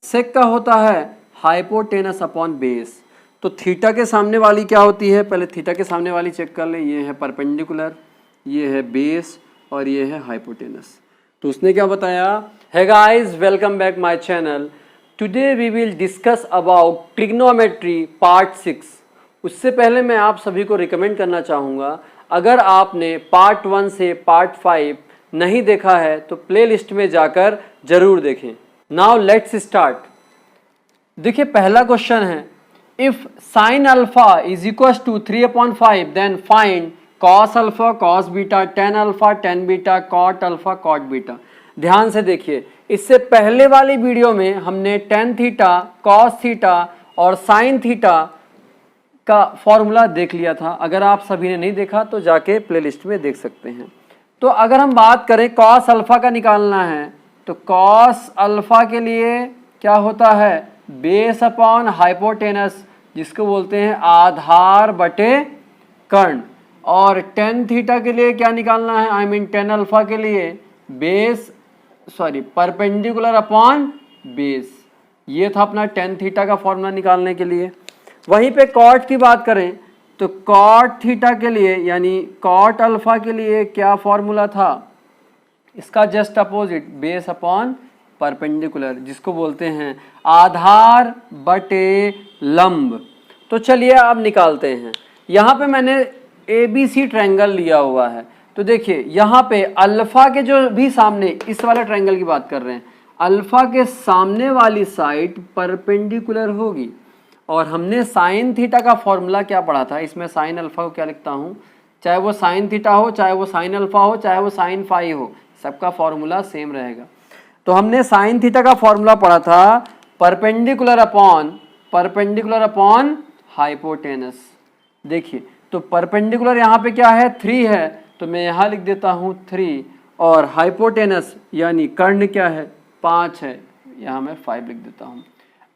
सेक का होता है हाइपोटेनस अपॉन बेस। तो थीटा के सामने वाली क्या होती है, पहले थीटा के सामने वाली चेक कर ले। ये है परपेंडिकुलर, ये है बेस और ये है हाइपोटेनस। तो उसने क्या बताया, hey guys welcome back my channel, today we will discuss about trigonometry part 6। उससे पहले मैं आप सभी को रिकमेंड करना चाहूँगा, अगर आपने पार्ट 1 से पार्ट 5 नहीं देखा है तो प्लेलिस्ट में जाकर जरूर देखें। Now let's start. देखिए पहला क्वेश्चन है, if sine alpha is equal to 3/5 then find cos alpha cos beta, tan alpha tan beta, cot alpha cot beta. ध्यान से देखिए, इससे पहले वाली वीडियो में हमने टेन थीटा, कॉस थीटा और साइन थीटा का फॉर्मूला देख लिया था। अगर आप सभी ने नहीं देखा तो जाके प्लेलिस्ट में देख सकते हैं। तो अगर हम बात करें कॉस अल्फा का निकालना है, तो कॉस अल्फा के लिए क्या होता है, बेस अपॉन हाइपोटेनस, जिसको बोलते हैं आधार बटे कर्ण। और टेन थीटा के लिए क्या निकालना है, आई मीन टेन अल्फा के लिए बेस परपेंडिकुलर अपॉन बेस। ये था अपना टेन थीटा का फॉर्मूला निकालने के लिए। वहीं पे कॉट की बात करें तो कॉट थीटा के लिए यानी कॉट अल्फा के लिए क्या फॉर्मूला था, इसका just opposite, base upon perpendicular, जिसको बोलते हैं आधार बटे लंब। तो चलिए अब निकालते हैं। यहाँ पे मैंने ABC ट्रायंगल लिया हुआ है। तो देखिए यहाँ पे अल्फा के जो भी सामने, इस वाले ट्रायंगल की बात कर रहे हैं, अल्फा के सामने वाली साइड परपेंडिकुलर होगी। और हमने साइन थीटा का फॉर्मूला क्या पढ़ा था, इसमें साइन अल्फा को क्या लिखता हूँ, चाहे वो साइन थीटा हो, चाहे वो साइन अल्फा हो, चाहे वो साइन फाई हो, सबका फॉर्मूला सेम रहेगा। तो हमने साइन थीटा का फॉर्मूला पढ़ा था परपेंडिकुलर अपॉन हाइपोटेनस। देखिए तो परपेंडिकुलर यहाँ पे क्या है, 3 है, तो मैं यहाँ लिख देता हूँ 3, और हाइपोटेनस यानी कर्ण क्या है, 5 है, यहाँ मैं 5 लिख देता हूँ।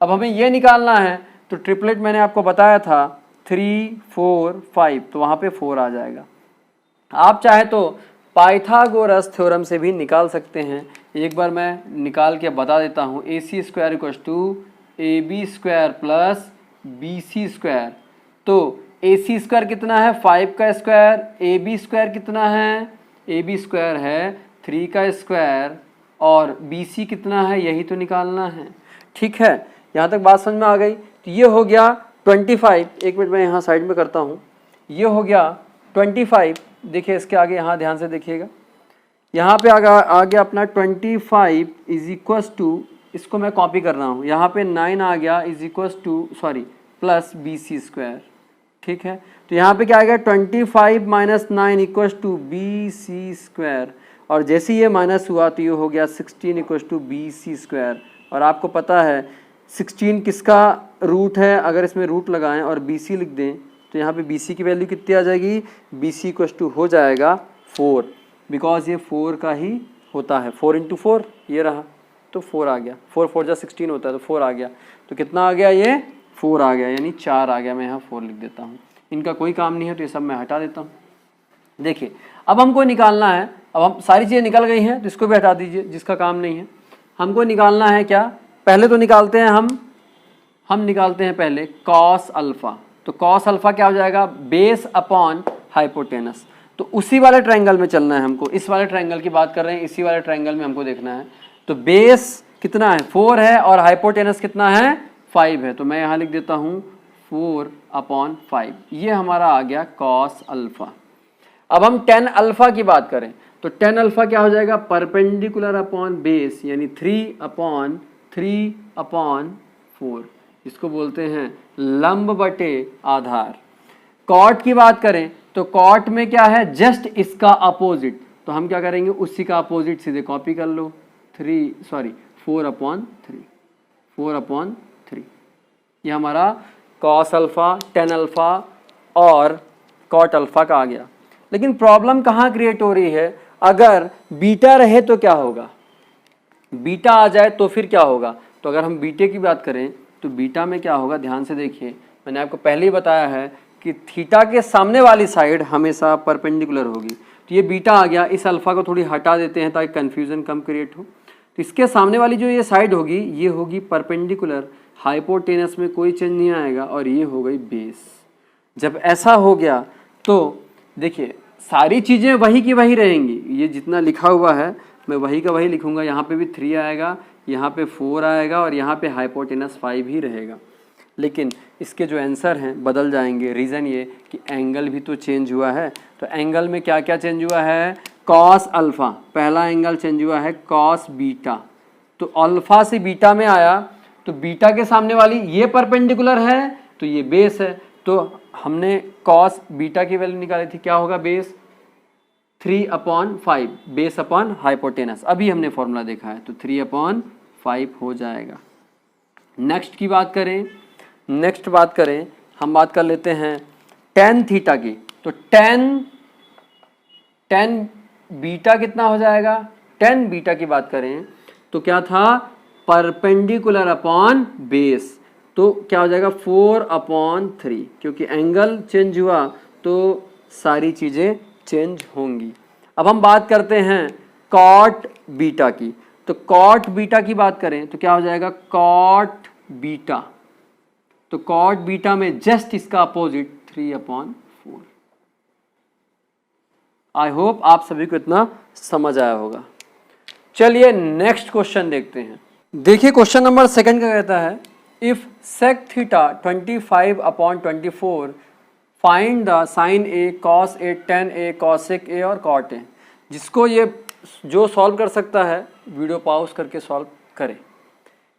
अब हमें ये निकालना है, तो ट्रिपलेट मैंने आपको बताया था 3 4 5, तो वहाँ पे 4 आ जाएगा। आप चाहे तो पाइथागोरस थ्योरम से भी निकाल सकते हैं। एक बार मैं निकाल के बता देता हूँ, AC square equal to AB square plus BC square. तो AC स्क्वायर कितना है, 5 का स्क्वायर, AB स्क्वायर कितना है, AB स्क्वायर है 3 का स्क्वायर, और BC कितना है, यही तो निकालना है। ठीक है, यहाँ तक बात समझ में आ गई। तो ये हो गया 25, एक मिनट मैं यहाँ साइड में करता हूँ, ये हो गया 25। देखिए इसके आगे यहाँ ध्यान से देखिएगा, यहाँ पे आ गया अपना 25 इज इक्वल टू, इसको मैं कॉपी कर रहा हूँ, यहाँ पे 9 आ गया is equal to plus BC square. ठीक है, तो यहाँ पे क्या आ गया, 25 minus 9 equal to BC square, और जैसे ये माइनस हुआ तो ये हो गया 16 इक्वल टू BC स्क्वायर। और आपको पता है 16 किसका रूट है, अगर इसमें रूट लगाएं और BC लिख दें तो यहाँ पे BC की वैल्यू कितनी आ जाएगी, BC इक्वल टू हो जाएगा 4, बिकॉज ये 4 का ही होता है, 4 इंटू 4 ये रहा, तो 4 आ गया, 4 4 जा 16 होता है, तो 4 आ गया। तो कितना आ गया, ये 4 आ गया, यानी 4 आ गया। मैं यहाँ 4 लिख देता हूँ, इनका कोई काम नहीं है तो ये सब मैं हटा देता हूँ। देखिए अब हमको निकालना है, अब हम सारी चीज़ें निकल गई हैं तो इसको भी हटा दीजिए, जिसका काम नहीं है। हमको निकालना है क्या, पहले तो निकालते हैं हम निकालते हैं पहले कॉस अल्फा। तो कॉस अल्फा क्या हो जाएगा, बेस अपॉन हाइपोटेनस। तो उसी वाले ट्रायंगल में चलना है हमको, इस वाले ट्रायंगल की बात कर रहे हैं, इसी वाले ट्रायंगल में हमको देखना है। तो बेस कितना है, 4 है, और हाइपोटेनस कितना है, 5 है। तो मैं यहाँ लिख देता हूँ 4/5, ये हमारा आ गया कॉस अल्फा। अब हम टेन अल्फा की बात करें तो टेन अल्फा क्या हो जाएगा, परपेंडिकुलर अपॉन बेस, यानी 3/4, इसको बोलते हैं लंब बटे आधार। कॉट की बात करें तो कॉट में क्या है, जस्ट इसका अपोजिट, तो हम क्या करेंगे, उसी का अपोजिट सीधे कॉपी कर लो, 4/3, ये हमारा कॉस अल्फा, टेन अल्फा और कॉट अल्फा का आ गया। लेकिन प्रॉब्लम कहाँ क्रिएट हो रही है, अगर बीटा रहे तो क्या होगा, बीटा आ जाए तो फिर क्या होगा। तो अगर हम बीटे की बात करें तो बीटा में क्या होगा, ध्यान से देखिए, मैंने आपको पहले ही बताया है कि थीटा के सामने वाली साइड हमेशा परपेंडिकुलर होगी। तो ये बीटा आ गया, इस अल्फा को थोड़ी हटा देते हैं ताकि कन्फ्यूजन कम क्रिएट हो। तो इसके सामने वाली जो ये साइड होगी ये होगी परपेंडिकुलर, हाइपोटेनस में कोई चेंज नहीं आएगा, और ये हो गई बेस। जब ऐसा हो गया तो देखिए सारी चीज़ें वही की वही रहेंगी, ये जितना लिखा हुआ है मैं वही का वही लिखूंगा। यहाँ पे भी 3 आएगा, यहाँ पे 4 आएगा, और यहाँ पे हाइपोटेनस 5 ही रहेगा। लेकिन इसके जो आंसर हैं बदल जाएंगे। रीज़न ये कि एंगल भी तो चेंज हुआ है। तो एंगल में क्या क्या चेंज हुआ है? कॉस अल्फ़ा, पहला एंगल चेंज हुआ है कॉस बीटा। तो अल्फ़ा से बीटा में आया, तो बीटा के सामने वाली ये परपेंडिकुलर है तो ये बेस है। तो हमने कॉस बीटा की वैल्यू निकाली थी, क्या होगा? Base 3/5, base upon hypotenuse. अभी हमने फॉर्मूला देखा है, तो 3/5 हो जाएगा। नेक्स्ट की बात करें, हम बात कर लेते हैं टेन थीटा की। तो टेन बीटा कितना हो जाएगा? टेन बीटा की बात करें तो क्या था? परपेंडिकुलर अपॉन बेस, तो क्या हो जाएगा? 4/3, क्योंकि एंगल चेंज हुआ तो सारी चीज़ें चेंज होंगी। अब हम बात करते हैं कॉट बीटा की। तो कॉट बीटा की बात करें तो क्या हो जाएगा? कॉट बीटा, तो कॉट बीटा में जस्ट इसका अपोजिट 3/4। आई होप आप सभी को इतना समझ आया होगा। चलिए नेक्स्ट क्वेश्चन देखते हैं। देखिए क्वेश्चन नंबर 2 का कहता है if sec theta 25/24 find the sine A, cos A, tan A, cosec A और कॉट ए। जिसको ये जो सॉल्व कर सकता है वीडियो पॉज करके सॉल्व करें।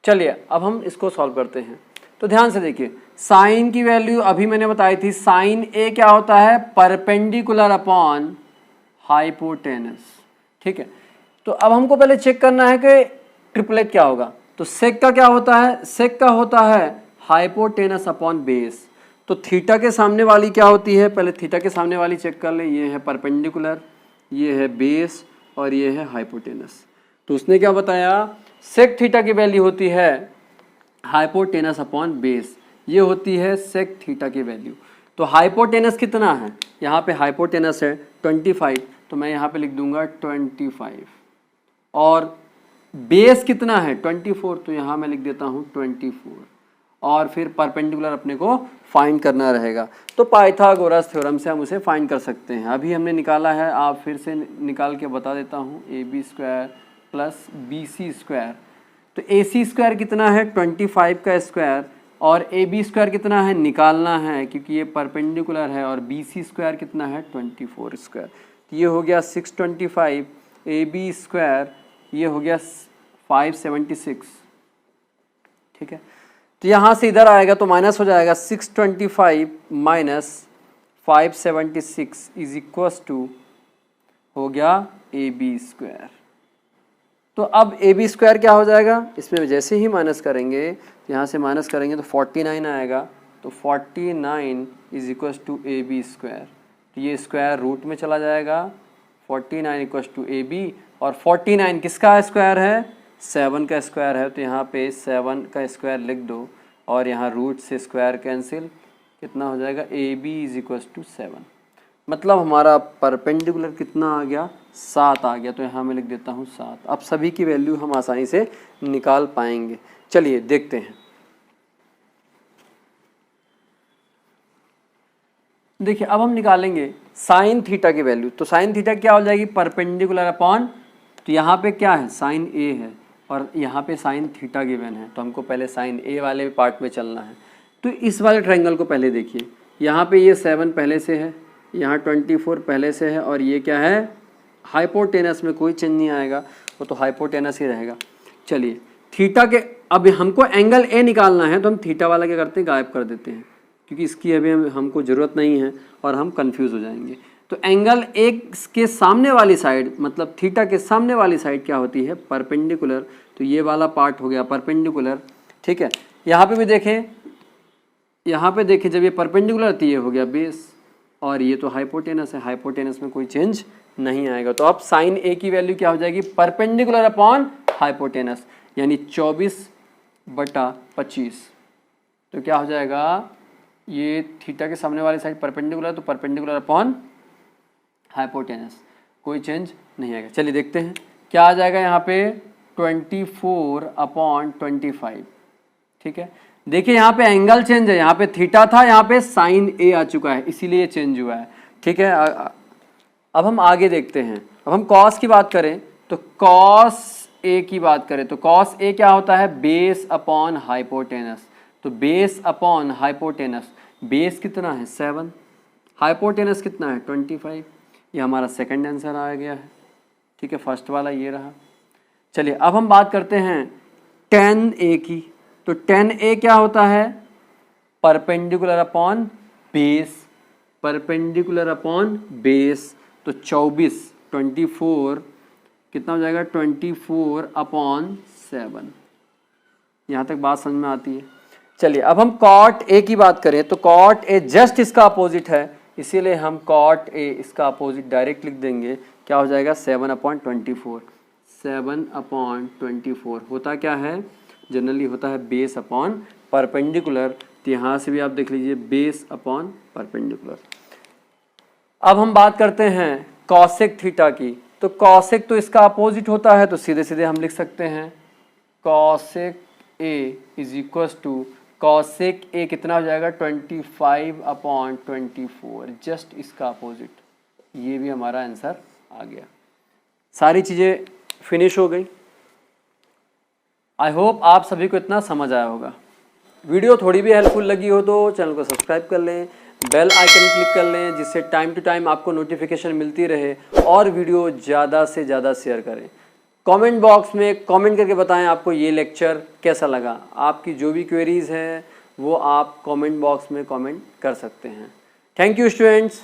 चलिए अब हम इसको सॉल्व करते हैं। तो ध्यान से देखिए, साइन की वैल्यू अभी मैंने बताई थी, साइन ए क्या होता है? Perpendicular upon hypotenuse. ठीक है, तो अब हमको पहले चेक करना है कि ट्रिपलेट क्या होगा। तो सेक का क्या होता है? सेक का होता है हाइपोटेनस अपॉन बेस। तो थीटा के सामने वाली क्या होती है? पहले थीटा के सामने वाली चेक कर ले। ये है परपेंडिकुलर, ये है बेस, और ये है हाइपोटेनस। तो उसने क्या बताया? सेक थीटा की वैल्यू होती है हाइपोटेनस अपॉन बेस, ये होती है सेक थीटा की वैल्यू। तो हाइपोटेनस कितना है? यहाँ पे हाइपोटेनस है 25, तो मैं यहाँ पे लिख दूंगा 25। और बेस कितना है? 24, तो यहाँ मैं लिख देता हूँ 24। और फिर परपेंडिकुलर अपने को फाइंड करना रहेगा। तो पाइथागोरस थ्योरम से हम उसे फाइंड कर सकते हैं। अभी हमने निकाला है, आप फिर से निकाल के बता देता हूँ। AB² plus BC²। तो AC² कितना है? 25 का स्क्वायर, और AB² कितना है? निकालना है क्योंकि ये परपेंडिकुलर है। और BC² कितना है? 24²। तो ये हो गया 625, AB², ये हो गया 576। ठीक है, तो यहाँ से इधर आएगा तो माइनस हो जाएगा। 625 माइनस 576 इज इक्वस टू हो गया AB²। तो अब AB² क्या हो जाएगा? इसमें जैसे ही माइनस करेंगे, यहाँ से माइनस करेंगे तो 49 आएगा। तो 49 इज इक्वस टू AB²। तो ये स्क्वायर रूट में चला जाएगा। 49 इक्वस टू AB, और 49 किसका स्क्वायर है? 7 का स्क्वायर है। तो यहाँ पे 7 का स्क्वायर लिख दो, और यहाँ रूट से स्क्वायर कैंसिल, कितना हो जाएगा? AB is equals to 7। मतलब हमारा परपेंडिकुलर कितना आ गया? 7 आ गया। तो यहाँ मैं लिख देता हूँ 7। अब सभी की वैल्यू हम आसानी से निकाल पाएंगे। चलिए देखते हैं। देखिए अब हम निकालेंगे साइन थीटा की वैल्यू। तो साइन थीटा क्या हो जाएगी? परपेंडिकुलर अपॉन, तो यहाँ पे क्या है? साइन ए है, और यहाँ पे साइन थीटा गिवन है। तो हमको पहले साइन ए वाले पार्ट में चलना है। तो इस वाले ट्रायंगल को पहले देखिए। यहाँ पे ये 7 पहले से है, यहाँ 24 पहले से है, और ये क्या है? हाइपोटेनस में कोई चेंज नहीं आएगा, वो तो हाइपोटेनस ही रहेगा। चलिए थीटा के, अब हमको एंगल ए निकालना है, तो हम थीटा वाला क्या करते हैं? गायब कर देते हैं, क्योंकि इसकी अभी हमको ज़रूरत नहीं है और हम कंफ्यूज हो जाएंगे। तो एंगल ए के सामने वाली साइड, मतलब थीटा के सामने वाली साइड क्या होती है? परपेंडिकुलर। तो ये वाला पार्ट हो गया परपेंडिकुलर। ठीक है, यहाँ पे भी देखें, यहाँ पे देखें, जब ये परपेंडिकुलर थी, ये हो गया बेस, और ये तो हाइपोटेनस है। हाइपोटेनस में कोई चेंज नहीं आएगा। तो अब साइन ए की वैल्यू क्या हो जाएगी? परपेंडिकुलर अपॉन हाइपोटेनस, यानी 24/25। तो क्या हो जाएगा? ये थीटा के सामने वाली साइड परपेंडिकुलर, तो परपेंडिकुलर अपॉन हाइपोटेनस, कोई चेंज नहीं आएगा। चलिए देखते हैं क्या आ जाएगा। यहाँ पे 24/25। ठीक है, देखिए यहाँ पे एंगल चेंज है, यहाँ पे थीटा था, यहाँ पे साइन ए आ चुका है, इसीलिए चेंज हुआ है। ठीक है, अब हम आगे देखते हैं। अब हम कॉस की बात करें तो कॉस ए की बात करें तो कॉस ए क्या होता है, बेस अपॉन हाइपोटेनस। तो बेस अपॉन हाइपोटेनस, बेस कितना है 7, हाइपोटेनस कितना है 25। ये हमारा सेकंड आंसर आ गया है। ठीक है, फर्स्ट वाला ये रहा। चलिए अब हम बात करते हैं tan ए की। तो tan ए क्या होता है, perpendicular upon base, perpendicular upon base. तो 24 कितना हो जाएगा 24/7। यहाँ तक बात समझ में आती है। चलिए अब हम cot ए की बात करें तो cot ए जस्ट इसका अपोजिट है, इसीलिए हम cot ए इसका अपोजिट डायरेक्ट लिख देंगे। क्या हो जाएगा 7/24। 7/24 होता क्या है, जनरली होता है बेस अपॉन परपेंडिकुलर। तो यहाँ से भी आप देख लीजिए बेस अपॉन परपेंडिकुलर। अब हम बात करते हैं कॉसेक थीटा की। तो कॉसेक तो इसका अपोजिट होता है, तो सीधे सीधे हम लिख सकते हैं cosec A is equal to cosec A कितना हो जाएगा 25/24, जस्ट इसका अपोजिट। ये भी हमारा आंसर आ गया। सारी चीज़ें फिनिश हो गई। आई होप आप सभी को इतना समझ आया होगा। वीडियो थोड़ी भी हेल्पफुल लगी हो तो चैनल को सब्सक्राइब कर लें, बेल आइकन क्लिक कर लें, जिससे टाइम टू टाइम आपको नोटिफिकेशन मिलती रहे, और वीडियो ज़्यादा से ज़्यादा शेयर करें। कमेंट बॉक्स में कमेंट करके बताएं आपको ये लेक्चर कैसा लगा। आपकी जो भी क्वेरीज़ हैं वो आप कमेंट बॉक्स में कमेंट कर सकते हैं। Thank you students.